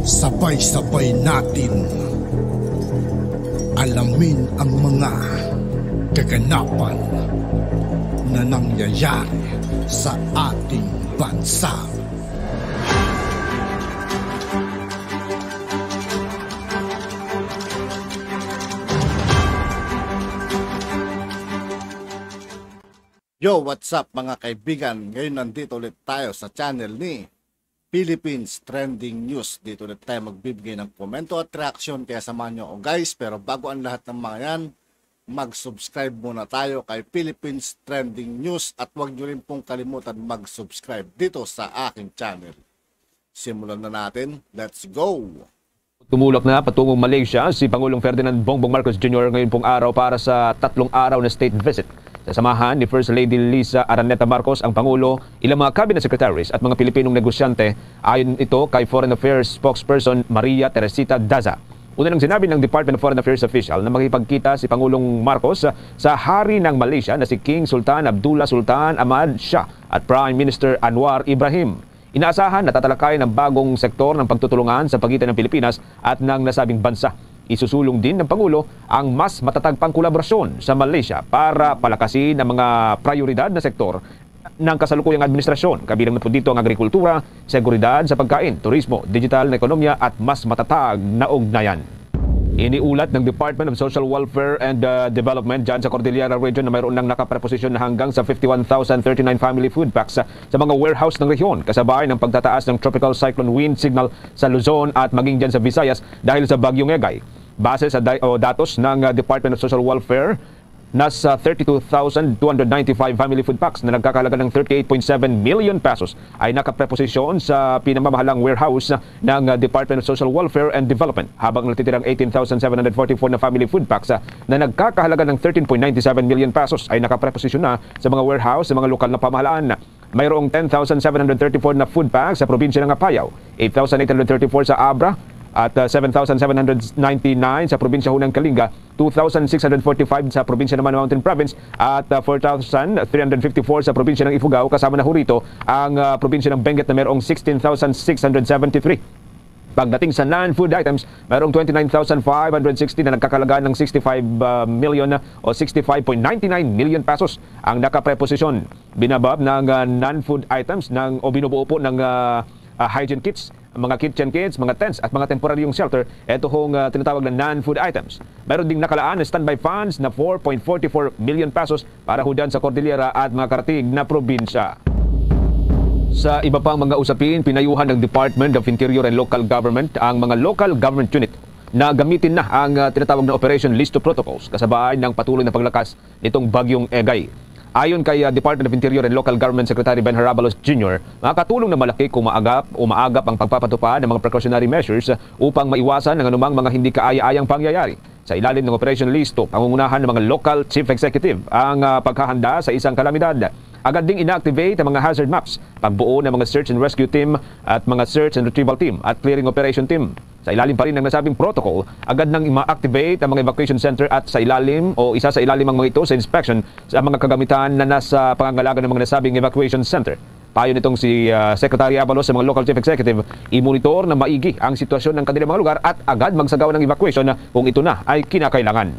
Sabay-sabay natin alamin ang mga kaganapan na nangyayari sa ating bansa. Yo, what's up mga kaibigan? Ngayon nandito ulit tayo sa channel ni Philippines Trending News. Dito ulit tayo magbibigay ng komento at reaction, kaya samahan nyo ako guys. Pero bago ang lahat ng mga yan, mag-subscribe muna tayo kay Philippines Trending News at huwag nyo rin pong kalimutan mag-subscribe dito sa aking channel. Simulan na natin. Let's go! Tumulak na patungong Malaysia si Pangulong Ferdinand Bongbong Marcos Jr. ngayon pong araw para sa 3 araw na state visit. Sasamahan ni First Lady Liza Araneta Marcos ang Pangulo, ilang mga cabinet secretaries at mga Pilipinong negosyante, ayon ito kay Foreign Affairs spokesperson Maria Teresita Daza. Una nang sinabi ng Department of Foreign Affairs official na makipagkita si Pangulong Marcos sa hari ng Malaysia na si King Sultan Abdullah Sultan Ahmad Shah at Prime Minister Anwar Ibrahim. Inaasahan na tatalakayin ang bagong sektor ng pagtutulungan sa pagitan ng Pilipinas at ng nasabing bansa. Isusulong din ng Pangulo ang mas matatag pang kolaborasyon sa Malaysia para palakasin ang mga prioridad na sektor ng kasalukuyang administrasyon. Kabilang na po dito ang agrikultura, seguridad sa pagkain, turismo, digital na ekonomiya at mas matatag na ugnayan. Iniulat ng Department of Social Welfare and Development dyan sa Cordillera Region na mayroon ng nakapreposisyon na hanggang sa 51,039 family food packs sa mga warehouse ng rehiyon, kasabay ng pagtataas ng tropical cyclone wind signal sa Luzon at maging dyan sa Visayas dahil sa bagyong Egay. Base sa datos ng Department of Social Welfare, nasa 32,295 family food packs na nagkakahalaga ng 38.7 million pesos ay nakapreposisyon sa pinamamahalang warehouse ng Department of Social Welfare and Development, habang natitirang 18,744 na family food packs na nagkakahalaga ng 13.97 million pesos ay nakapreposisyon na sa mga warehouse sa mga lokal na pamahalaan. Mayroong 10,734 na food packs sa probinsya ng Apayao, 8,834 sa Abra, at 7,799 sa probinsya ng Kalinga, 2,645 sa probinsya naman ng Mountain Province at 4,354 sa probinsya ng Ifugao, kasama na ho rito ang probinsya ng Benguet na mayroong 16,673. Pagdating sa non-food items, mayroong 29,560 na nagkakalaga ng 65 million o 65.99 million pesos ang nakapreposisyon. Binabab ng non-food items o binubuo po ng hygiene kits, mga kitchen kits, mga tents at mga temporaryong shelter. Ito hong tinatawag na non-food items. Mayroon ding nakalaan na standby funds na 4.44 million pesos para hudan sa Cordillera at mga karatig na probinsya. Sa iba pang mga usapin, pinayuhan ng Department of Interior and Local Government ang mga local government unit na gamitin na ang tinatawag na Operation Listo Protocols kasabay ng patuloy na paglakas nitong bagyong Egay. Ayon kay Department of Interior and Local Government Secretary Ben Harabalos Jr., makakatulong na malaki kung maagap ang pagpapatupad ng mga precautionary measures upang maiwasan ang anumang mga hindi kaaya-ayang pangyayari. Sa ilalim ng Operation Listo, pangungunahan ng mga local chief executive ang paghahanda sa isang kalamidad. Agad ding inactivate ang mga hazard maps, pagbuo ng mga search and rescue team at mga search and retrieval team at clearing operation team. Sa ilalim pa rin ng nasabing protocol, agad nang i-activate ang mga evacuation center at isa sa ilalim ang mga ito sa inspection sa mga kagamitan na nasa pangangalaga ng mga nasabing evacuation center. Payo nitong si Secretary Abalos sa mga local chief executive, i-monitor na maigi ang sitwasyon ng kanilang mga lugar at agad magsagawa ng evacuation kung ito na ay kinakailangan.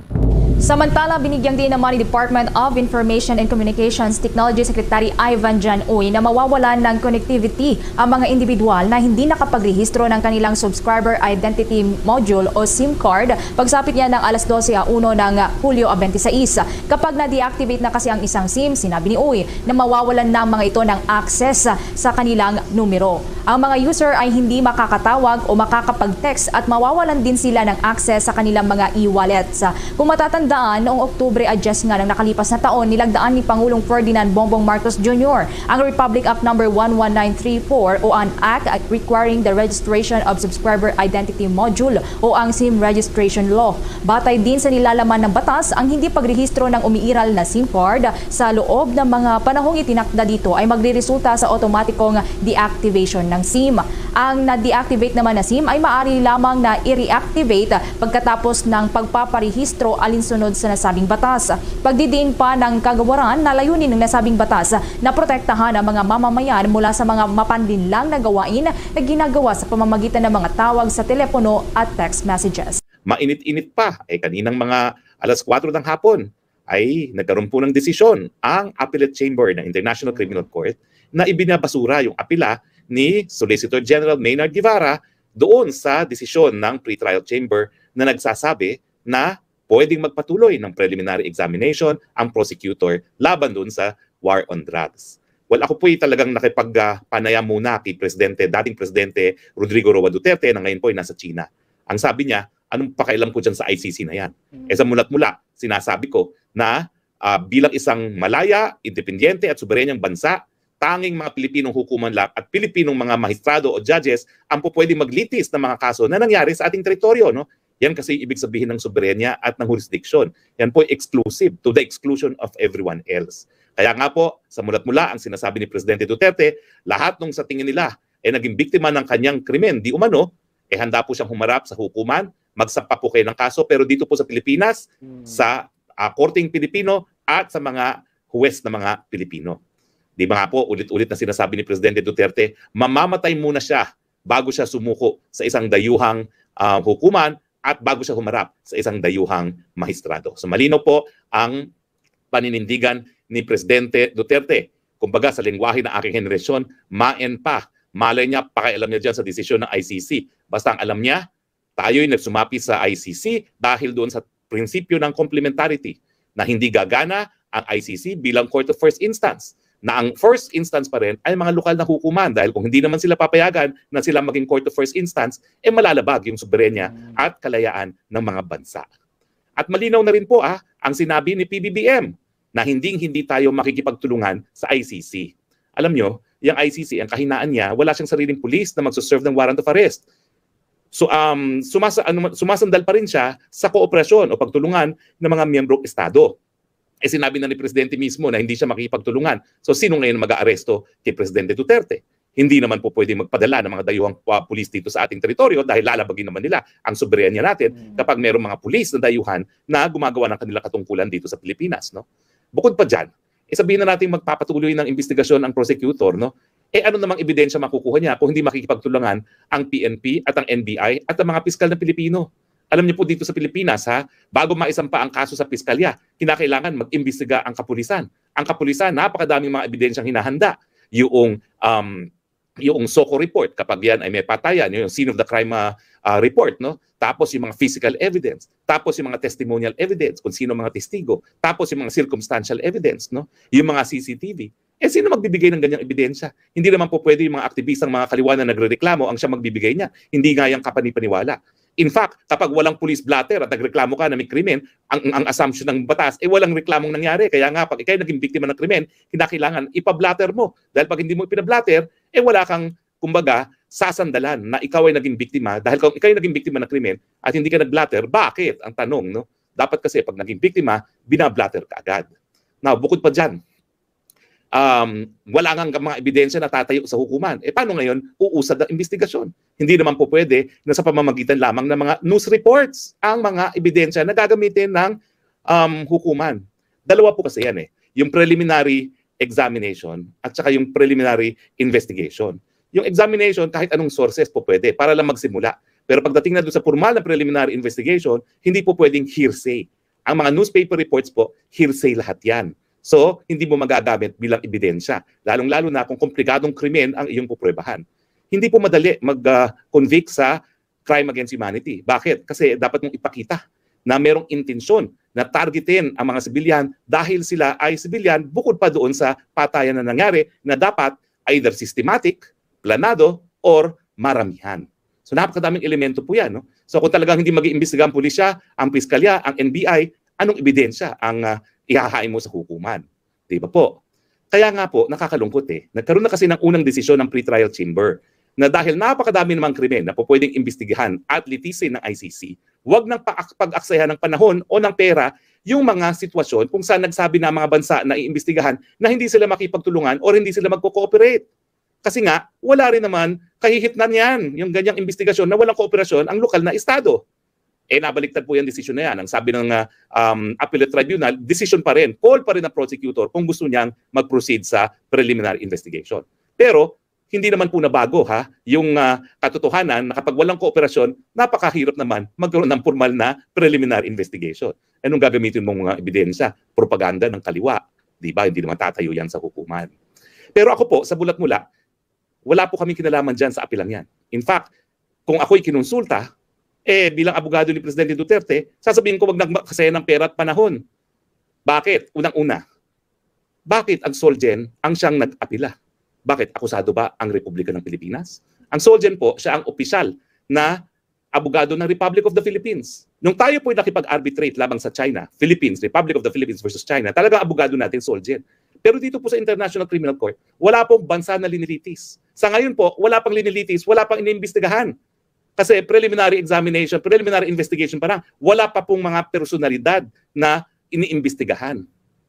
Samantala, binigyan din naman ni Department of Information and Communications Technology Secretary Ivan Jan Uy na mawawalan ng connectivity ang mga individual na hindi nakapagrehistro ng kanilang Subscriber Identity Module o SIM card pagsapit niya ng alas 12:01 ng Hulyo 26. Kapag na-deactivate na kasi ang isang SIM, sinabi ni Uy na mawawalan ng mga ito ng access sa kanilang numero. Ang mga user ay hindi makakatawag o makakapag-text at mawawalan din sila ng access sa kanilang mga e-wallets. Kung matatandaan, noong Oktubre adjust nga ng nakalipas na taon, nilagdaan ni Pangulong Ferdinand Bongbong Marcos Jr. ang Republic Act No. 11934 o an act requiring the registration of Subscriber Identity Module o ang SIM Registration Law. Batay din sa nilalaman ng batas, ang hindi pagrehistro ng umiiral na SIM card sa loob ng mga panahong itinakda dito ay magreresulta sa automatikong deactivation ng SIM. Ang na-deactivate naman na SIM ay maaari lamang na i-reactivate pagkatapos ng pagpaparehistro alinsunod pagsunod sa nasabing batas. Pagdidiin pa ng kagawaran na layunin ng nasabing batas na protektahan ang mga mamamayan mula sa mga mapanlinlang na gawain na ginagawa sa pamamagitan ng mga tawag sa telepono at text messages. Mainit-init pa, kaninang mga alas 4 ng hapon ay nagkaroon po ng desisyon ang Appellate Chamber ng International Criminal Court na ibinabasura yung apela ni Solicitor General Maynard Guevara doon sa desisyon ng pretrial chamber na nagsasabi na pwedeng magpatuloy ng preliminary examination ang prosecutor laban doon sa war on drugs. Well, ako po talagang nakipagpanayam muna kay dating Presidente Rodrigo Roa Duterte na ngayon po ay nasa China. Ang sabi niya, anong pakialam ko dyan sa ICC na yan? Sa mulat-mula, sinasabi ko na bilang isang malaya, independyente at soberenyang bansa, tanging mga Pilipinong hukuman lang at Pilipinong mga magistrado o judges ang po pwede maglitis ng mga kaso na nangyari sa ating teritoryo. No? Yan kasi ibig sabihin ng soberenya at ng jurisdiction. Yan po exclusive to the exclusion of everyone else. Kaya nga po, sa mulat-mula ang sinasabi ni Presidente Duterte, lahat nung sa tingin nila ay naging biktima ng kanyang krimen, di umano, handa po siyang humarap sa hukuman, magsampa po kayo ng kaso, pero dito po sa Pilipinas, sa korting Pilipino at sa mga huwes na mga Pilipino. Di ba nga po, ulit-ulit na sinasabi ni Presidente Duterte, mamamatay muna siya bago siya sumuko sa isang dayuhang hukuman at bago siya humarap sa isang dayuhang mahistrado. So malinaw po ang paninindigan ni Presidente Duterte. Kumbaga sa lengguwahe ng aking henerasyon, maen pa. Malay niya, pakialam niya dyan sa desisyon ng ICC. Basta ang alam niya, tayo'y nagsumapi sa ICC dahil doon sa prinsipyo ng complementarity na hindi gagana ang ICC bilang court of first instance. Na ang first instance pa rin ay mga lokal na hukuman dahil kung hindi naman sila papayagan na sila maging court of first instance, malalabag yung soberenya at kalayaan ng mga bansa. At malinaw na rin po ang sinabi ni PBBM na hindi tayo makikipagtulungan sa ICC. Alam nyo, yung ICC, ang kahinaan niya, wala siyang sariling pulis na magsuserve ng warrant of arrest. So sumasandal pa rin siya sa kooperasyon o pagtulungan ng mga miyembrong Estado. Sinabi na ni Presidente mismo na hindi siya makikipagtulungan. So sino ngayon mag-aaresto kay Presidente Duterte? Hindi naman po pwede magpadala ng mga dayuhang pulis dito sa ating teritoryo dahil lalabagin naman nila ang soberenya natin kapag mayroong mga pulis na dayuhan na gumagawa ng kanilang katungkulan dito sa Pilipinas. No? Bukod pa dyan, sabihin na natin magpapatuloy ng investigasyon ang prosecutor, no? Ano namang ebidensya makukuha niya kung hindi makikipagtulungan ang PNP at ang NBI at ang mga piskal ng Pilipino? Alam niyo po dito sa Pilipinas, bago maisampa ang kaso sa piskalya, kinakailangan mag-imbestiga ang kapulisan. Ang kapulisan, napakadaming mga ebidensyang hinahanda. Yung SOCO report, kapag yan ay may patayan, yung scene of the crime report, no? Tapos yung mga physical evidence, tapos yung mga testimonial evidence, kung sino mga testigo, tapos yung mga circumstantial evidence, no? Yung mga CCTV. Sino magbibigay ng ganyang ebidensya? Hindi naman po pwede yung mga aktivistang mga kaliwa na nagrereklamo ang siya magbibigay niya. Hindi nga yung kapanipaniwala. In fact, kapag walang police blatter at nagreklamo ka na may krimen, ang assumption ng batas, walang reklamong nangyari. Kaya nga, pag ikay naging biktima ng krimen, kinakailangan ipablatter mo. Dahil pag hindi mo ipinablatter, wala kang, kumbaga, sasandalan na ikaw ay naging biktima. Dahil kung ikaw ay naging biktima ng krimen at hindi ka nagblatter, bakit? Ang tanong, no? Dapat kasi pag naging biktima, binablatter ka agad. Now, bukod pa dyan, wala nga mga ebidensya na tatayo sa hukuman. Paano ngayon uusad ang investigasyon? Hindi naman po pwede na sa pamamagitan lamang ng mga news reports ang mga ebidensya na gagamitin ng hukuman. Dalawa po kasi yan yung preliminary examination at saka yung preliminary investigation. Yung examination, kahit anong sources po pwede para lang magsimula. Pero pagdating na doon sa formal na preliminary investigation, hindi po pwedeng hearsay. Ang mga newspaper reports po, hearsay lahat yan. So, hindi mo magagamit bilang ebidensya. Lalong-lalo na kung komplikadong krimen ang iyong pupruebahan. Hindi po madali mag-convict sa crime against humanity. Bakit? Kasi dapat mong ipakita na merong intensyon na targetin ang mga sibilyan dahil sila ay sibilyan bukod pa doon sa patayan na nangyari na dapat either systematic, planado, or maramihan. So, napakadaming elemento po yan. No? So, kung talagang hindi mag-iimbestiga ang pulisya, ang piskalya, ang NBI, anong ebidensya ang ihahain mo sa hukuman? Di ba po? Kaya nga po, nakakalungkot Nagkaroon na kasi ng unang desisyon ng pretrial chamber na dahil napakadami namang krimen na po pwedeng imbestigahan at litisin ng ICC, huwag nang pag-aksayahan ng panahon o ng pera yung mga sitwasyon kung saan nagsabi na mga bansa na iimbestigahan na hindi sila makipagtulungan o hindi sila magko-cooperate. Kasi nga, wala rin naman kahihitnan yan yung ganyang investigasyon na walang kooperasyon ang lokal na estado. Nabaliktad po yung decision na yan. Ang sabi ng Appellate Tribunal, decision pa rin, call pa rin ng prosecutor kung gusto niyang mag-proceed sa preliminary investigation. Pero hindi naman po nabago yung katotohanan na kapag walang kooperasyon, napakahirap naman magkaroon ng formal na preliminary investigation. Anong gagamitin mong mga ebidensya? Propaganda ng kaliwa. Di ba? Hindi naman tatayo yan sa hukuman. Pero ako po, sa bulat-mula, wala po kaming kinalaman dyan sa apilang yan. In fact, kung ako'y kinonsulta, bilang abogado ni Presidente Duterte, sasabihin ko wag nagmakasaya ng pera at panahon. Bakit? Unang-una, bakit ang Solgen ang siyang nag-apila? Bakit? Akusado ba ang Republika ng Pilipinas? Ang Solgen po, siya ang opisyal na abogado ng Republic of the Philippines. Nung tayo po nakipag-arbitrate labang sa China, Philippines, Republic of the Philippines versus China, talagang abogado natin Solgen. Pero dito po sa International Criminal Court, wala pong bansa na linilitis. Sa ngayon po, wala pang linilitis, wala pang iniimbestigahan. Kasi preliminary examination, preliminary investigation pa lang, wala pa pong mga personalidad na iniimbestigahan.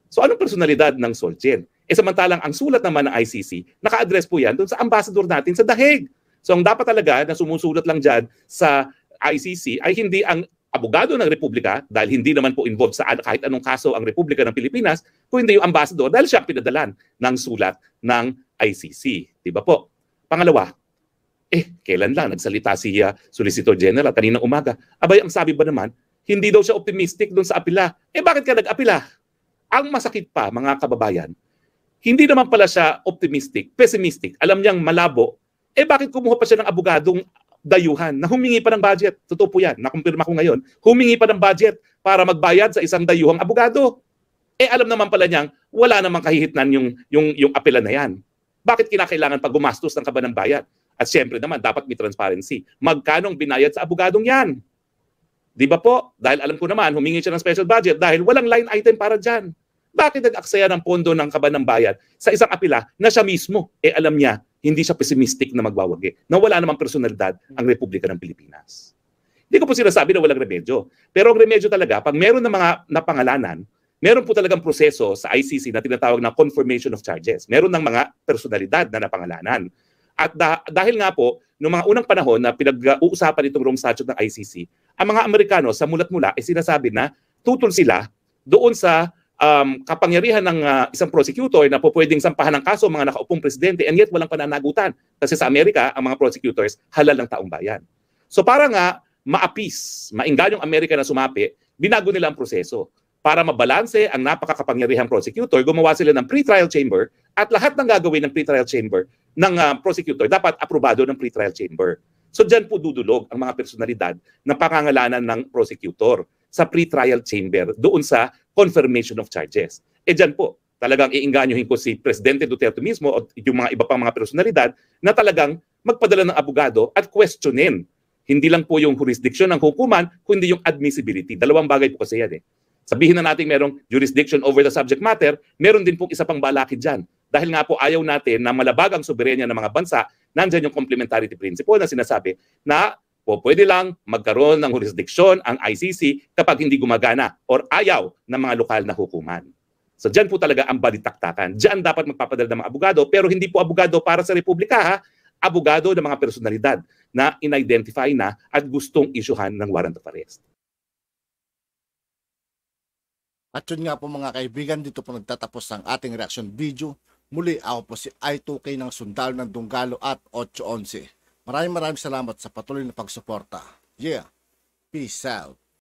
So anong personalidad ng Solgen? Samantalang ang sulat naman ng ICC, naka-address po yan doon sa ambassador natin sa The Hague. So ang dapat talaga na sumusulat lang dyan sa ICC ay hindi ang abogado ng Republika, dahil hindi naman po involved sa kahit anong kaso ang Republika ng Pilipinas, kundi yung ambassador dahil siya pinadalan ng sulat ng ICC. Diba po? Pangalawa, kailan lang nagsalita si Solicitor General kaninang umaga. Abay, ang sabi ba naman, hindi daw siya optimistic doon sa apila. Bakit ka nag-apila? Ang masakit pa, mga kababayan, hindi naman pala siya optimistic, pessimistic. Alam niyang malabo. Bakit kumuha pa siya ng abogadong dayuhan na humingi pa ng budget? Totoo po yan, nakumpirma ko ngayon. Humingi pa ng budget para magbayad sa isang dayuhang abogado. Alam naman pala niyang wala namang kahihitnan yung apela na yan. Bakit kinakailangan pa gumastos ng kaba ng bayad? At siyempre naman, dapat may transparency. Magkano ang binayad sa abogadong yan? Di ba po? Dahil alam ko naman, humingi siya ng special budget dahil walang line item para dyan. Bakit nag-aksaya ng pondo ng kaba ng bayad sa isang apila na siya mismo, alam niya, hindi siya pessimistic na magwawagi, na wala namang personalidad ang Republika ng Pilipinas. Hindi ko po sinasabi na walang remedyo. Pero ang remedyo talaga, pag meron ng mga napangalanan, meron po talagang proseso sa ICC na tinatawag na confirmation of charges. Meron ng mga personalidad na napangalanan. At dahil nga po, noong mga unang panahon na pinag-uusapan itong Rome Statute ng ICC, ang mga Amerikano sa mulat-mula ay sinasabi na tutol sila doon sa kapangyarihan ng isang prosecutor na po pwedeng sampahan ng kaso mga nakaupong presidente and yet walang pananagutan. Kasi sa Amerika, ang mga prosecutors halal ng taong bayan. So para nga maapis, mainggan yung Amerika na sumapi, binago nila ang proseso. Para mabalanse ang napakakapangyarihang prosecutor, gumawa sila ng pre-trial chamber at lahat ng gagawin ng pre-trial chamber ng prosecutor dapat aprobado ng pre-trial chamber. So dyan po dudulog ang mga personalidad na pangangalanan ng prosecutor sa pre-trial chamber doon sa confirmation of charges. Dyan po, talagang iinganyohin ko si Presidente Duterte mismo o yung mga iba pang mga personalidad na talagang magpadala ng abogado at questionin. Hindi lang po yung jurisdiction ng hukuman, kundi yung admissibility. Dalawang bagay po kasi yan Sabihin na natin merong jurisdiction over the subject matter, meron din pong isa pang balakid dyan. Dahil nga po ayaw natin na malabag ang soberenya ng mga bansa, nandyan yung complementarity principle na sinasabi na pwede lang magkaroon ng jurisdiction ang ICC kapag hindi gumagana or ayaw ng mga lokal na hukuman. So dyan po talaga ang balitaktakan. Dyan dapat magpapadala ng mga abogado, pero hindi po abogado para sa Republika, abogado ng mga personalidad na in-identify na at gustong isyuhan ng warrant of arrest. At yun nga po mga kaibigan, dito po nagtatapos ang ating reaction video. Muli ako po si I2K ng Sundalo ng Dunggalo at 811. Maraming salamat sa patuloy na pagsuporta. Yeah, peace out.